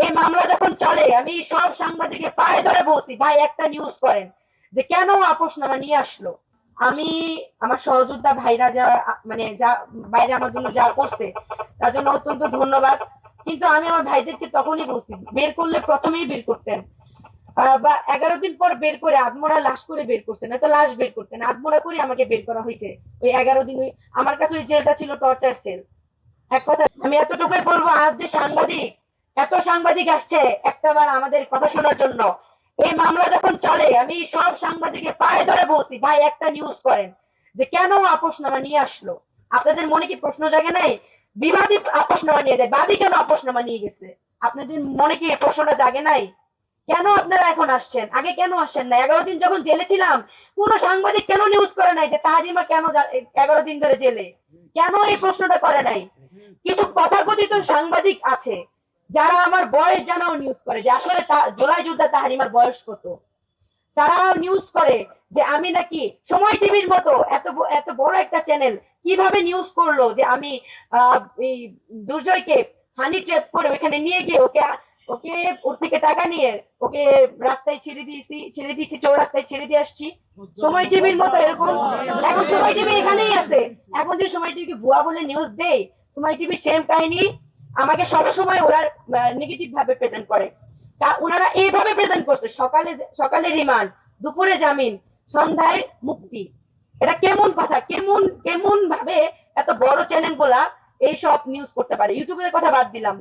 এই মামলা যখন চলে আমি সব সাংবাদিকের পায়ে ধরে বলছি, ভাই একটা নিউজ করেন যে কেন আপোষনামা নিয়ে আসলো। আমি আমার সহযোদ্ধা ভাইরা যা মানে যা বাইরে আমার জন্য যা করছে তার জন্য অত্যন্ত ধন্যবাদ। কিন্তু আমি আমার ভাইদেরকে তখনই বলছি, বের করলে প্রথমেই বের করতেন, বা 11 দিন পর বের করে আধমরা লাশ করে বের করছেন, তো লাশ বের করতেন, আধমরা করে আমাকে বের করা হয়েছে। ওই 11 দিন আমার কাছে ওই জেলটা ছিল টর্চার সেল। এক কথা আমি এতটুকুই বলবো, আজ যে সাংবাদিক এত সাংবাদিক আসছে একটাবার আমাদের কথা শোনার জন্য, এই মামলা যখন চলে আমি সব সাংবাদিকের পায়ে ধরে বলছি, ভাই একটা নিউজ করেন যে কেন আপোষনামা নিয়ে আসলো। আপনাদের মনে কি প্রশ্ন জাগে নাই? বিবাদী আপোষনামা নিয়ে যায়, বাদী কেন আপোষনামা নিয়ে গেছে? আপনাদের মনে কি এই প্রশ্নটা জাগে নাই? কেন আপনারা এখন আসছেন? আগে কেন আসেন না? 11 দিন যখন জেলে ছিলাম কোন সাংবাদিক কেন নিউজ করে নাই যে তাহারিমা কেন 11 দিন ধরে জেলে? কেন এই প্রশ্নটা করে নাই? কিছু তথাকথিত সাংবাদিক আছে যারা আমার বয়স জানাও নিউজ করে যে আসলে জুলাই যোদ্ধা তাহারিমার বয়স কত। তারা নিউজ করে যে আমি নাকি সময় টিভির মতো এত এত বড় একটা চ্যানেল কিভাবে নিউজ করলো যে আমি এই দুর্জয়কে হানি ট্র্যাপ করে ওখানে নিয়ে গিয়ে ওকে ওকে ওর থেকে টাকা নিয়ে ওকে রাস্তায় ছেড়ে দিয়েছি চৌরাস্তায় ছেড়ে দিয়ে আসছি। সময় টিভির মতো এরকম এখন সময় টিভি এখানেই আছে। এখন যে সময় টিভিকে ভুয়া বলে নিউজ দেয়, সময় টিভি সেম কাহিনী আমাকে সবসময় ওরা নেগেটিভ ভাবে প্রেজেন্ট করে। তা ওনারা এইভাবে প্রেজেন্ট করছে, সকালে সকালে রিমান্ড, দুপুরে জামিন, সন্ধ্যায় মুক্তি। এটা কেমন কথা? কেমন কেমন ভাবে এত বড় চ্যানেল গুলা এইসব নিউজ করতে পারে? ইউটিউবের কথা বাদ দিলাম,